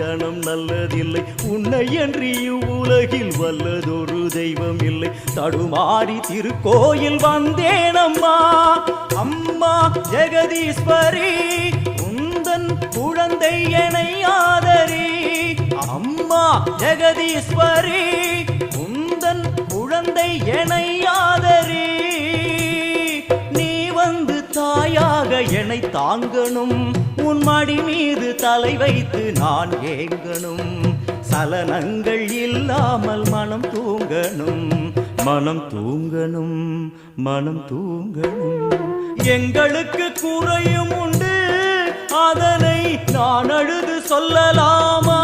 கல்யாணம் நல்லதில்லை, உன்னை அன்றி உலகில் வல்லதொரு தெய்வம் இல்லை. தடுமாறி திருக்கோயில் வந்தேனம்மா, அம்மா ஜெகதீஸ்வரி உந்தன் குழந்தை என்னை ஆதரி. அம்மா ஜெகதீஸ்வரி உந்தன் குழந்தை என்னை ஆதரி. நீ வந்து தாயாக என்னை தாங்கணும், உன் மடி மீது தலை வைத்து நான் ஏங்கணும். சலனங்கள் இல்லாமல் மனம் தூங்கணும், மனம் தூங்கணும், மனம் தூங்கணும். எங்களுக்கு குறையும் உண்டு, அதனை நான் அழுது சொல்லலாமா?